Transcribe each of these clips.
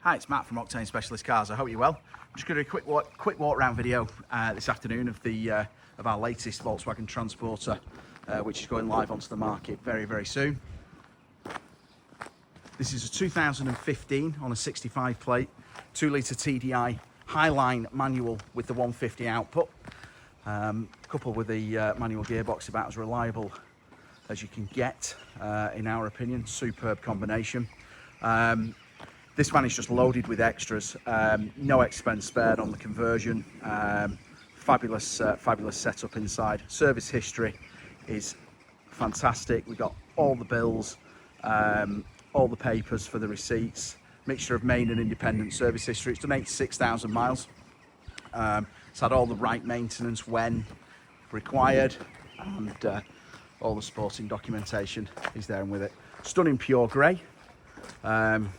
Hi, it's Matt from Octane Specialist Cars. I hope you're well. I'm just going to do a quick walk around video this afternoon of our latest Volkswagen Transporter, which is going live onto the market very soon. This is a 2015 on a 65 plate, 2-litre TDI Highline manual with the 150 output, coupled with the manual gearbox, about as reliable as you can get, in our opinion. Superb combination. This van is just loaded with extras, no expense spared on the conversion. Fabulous setup inside. Service history is fantastic. We've got all the bills, all the papers for the receipts, mixture of main and independent service history. It's done 86,000 miles. It's had all the right maintenance when required, and all the sporting documentation is there and with it. Stunning pure grey,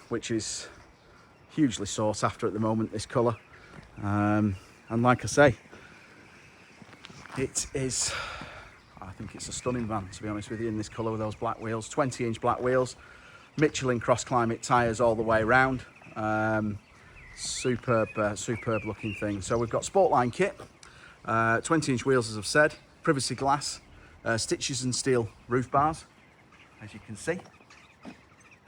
which is hugely sought after at the moment, this colour. And like I say, it is, I think it's a stunning van, to be honest with you, in this colour with those black wheels, 20-inch black wheels, Michelin cross-climate tyres all the way around. Superb looking thing. So we've got Sportline Kit, 20-inch wheels, as I've said, privacy glass, stitches and steel roof bars, as you can see.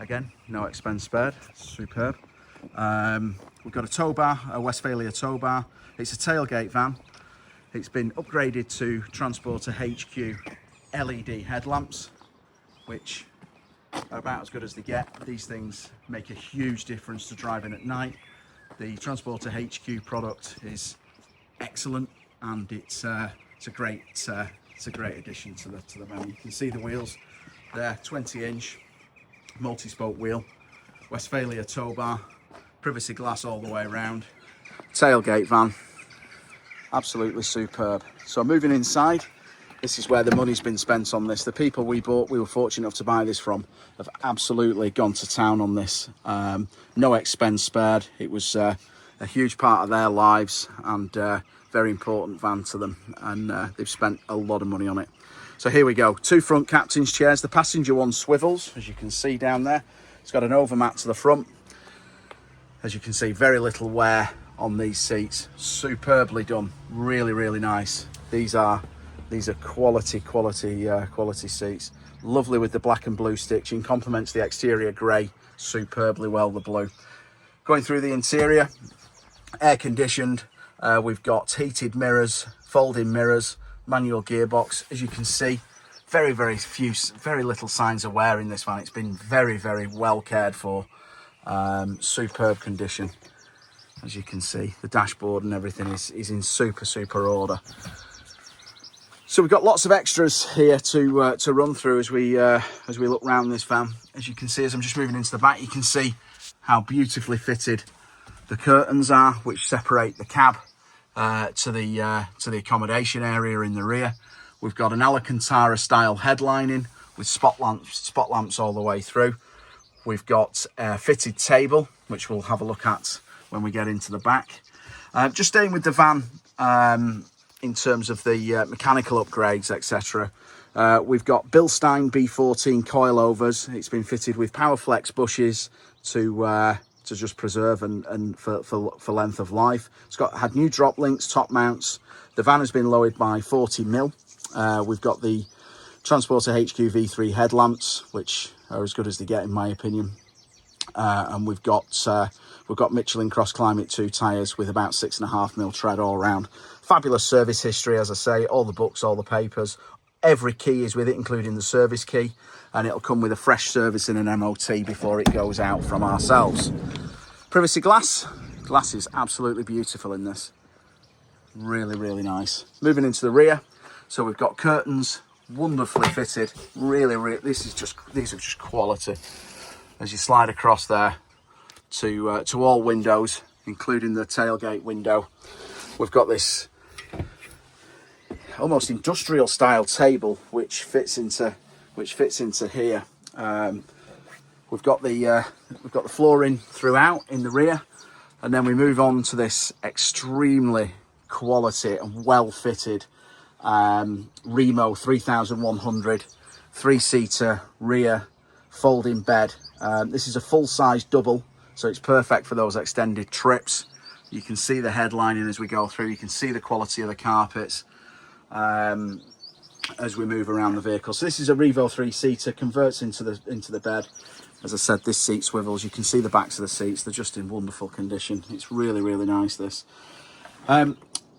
Again, no expense spared. Superb. We've got a tow bar, a Westfalia Tow Bar. It's a tailgate van. It's been upgraded to Transporter HQ LED headlamps, which are about as good as they get. These things make a huge difference to driving at night. The Transporter HQ product is excellent, and it's a great addition to the van. You can see the wheels there, 20-inch multi-spoke wheel, Westfalia Tow Bar, privacy glass all the way around, tailgate van, absolutely superb. So moving inside, this is where the money's been spent on this. The people we were fortunate enough to buy this from, have absolutely gone to town on this. No expense spared. It was a huge part of their lives, and very important van to them, and they've spent a lot of money on it. So here we go, 2 front captain's chairs. The passenger one swivels, as you can see down there. It's got an overmat to the front. As you can see, very little wear on these seats. Superbly done, really nice. These are quality seats. Lovely with the black and blue stitching, complements the exterior grey superbly well, the blue. Going through the interior, air conditioned. We've got heated mirrors, folding mirrors, manual gearbox. As you can see, very little signs of wear in this van. It's been very well cared for. Superb condition. As you can see, the dashboard and everything is in super order. So we've got lots of extras here to run through as we look around this van. As you can see, as I'm just moving into the back, you can see how beautifully fitted the curtains are, which separate the cab to the accommodation area in the rear. We've got an Alcantara style headlining with spot lamps all the way through. We've got a fitted table, which we'll have a look at when we get into the back. Just staying with the van, in terms of the mechanical upgrades, etc. We've got Bilstein B14 coilovers. It's been fitted with Powerflex bushes to just preserve and for length of life. It's had new drop links, top mounts. The van has been lowered by 40 mil. We've got the Transporter HQ V3 headlamps, which are as good as they get in my opinion. And we've got Michelin Cross Climate 2 tyres with about 6.5 mil tread all round. Fabulous service history, as I say, all the books, all the papers. Every key is with it, including the service key, and it'll come with a fresh service and an MOT before it goes out from ourselves. Privacy glass. Glass is absolutely beautiful in this. Really nice. Moving into the rear, so we've got curtains, wonderfully fitted. Really, these are just quality. As you slide across there to all windows, including the tailgate window, we've got this almost industrial style table which fits into here. We've got the flooring throughout in the rear, and then we move on to this extremely quality and well fitted Reimo 3100 3-seater rear folding bed. This is a full-size double So it's perfect for those extended trips. You can see the headlining as we go through. You can see the quality of the carpets as we move around the vehicle. So this is a Revo 3-seater, converts into the bed. As I said, this seat swivels. You can see the backs of the seats. They're just in wonderful condition. It's really, really nice, this.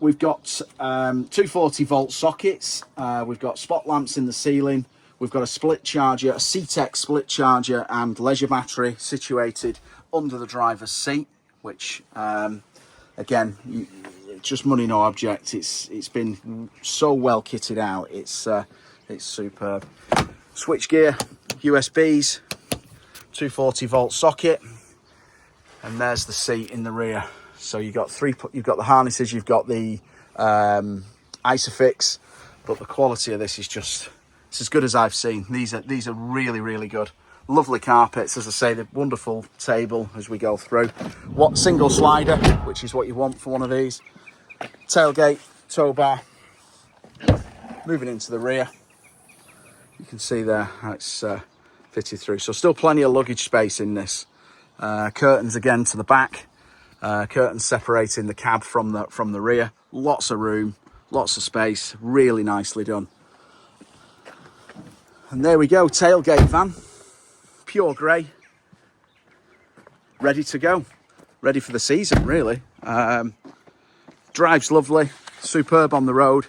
We've got 240 volt sockets. We've got spot lamps in the ceiling. We've got a split charger, a CTEC split charger and leisure battery situated under the driver's seat, which again, it's just money no object. It's been so well kitted out. It's superb. Switch gear, USBs, 240 volt socket, and there's the seat in the rear. So you've got the harnesses, you've got the Isofix, but the quality of this is just, it's as good as I've seen. These are really, really good. Lovely carpets, as I say, the wonderful table as we go through. What single slider, which is what you want for one of these. Tailgate, tow bar. Moving into the rear, you can see there how it's fitted through. So still plenty of luggage space in this. Curtains again to the back. Curtains separating the cab from the rear. Lots of room, lots of space, really nicely done. And there we go, tailgate van, pure grey, ready to go, ready for the season really. Drives lovely, superb on the road,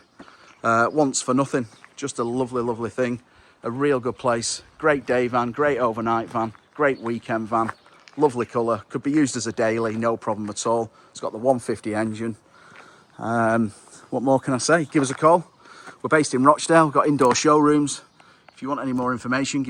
wants for nothing, just a lovely, lovely thing. A real good place, great day van, great overnight van, great weekend van. Lovely colour, could be used as a daily, no problem at all. It's got the 150 engine. What more can I say? Give us a call. We're based in Rochdale, we've got indoor showrooms. If you want any more information, give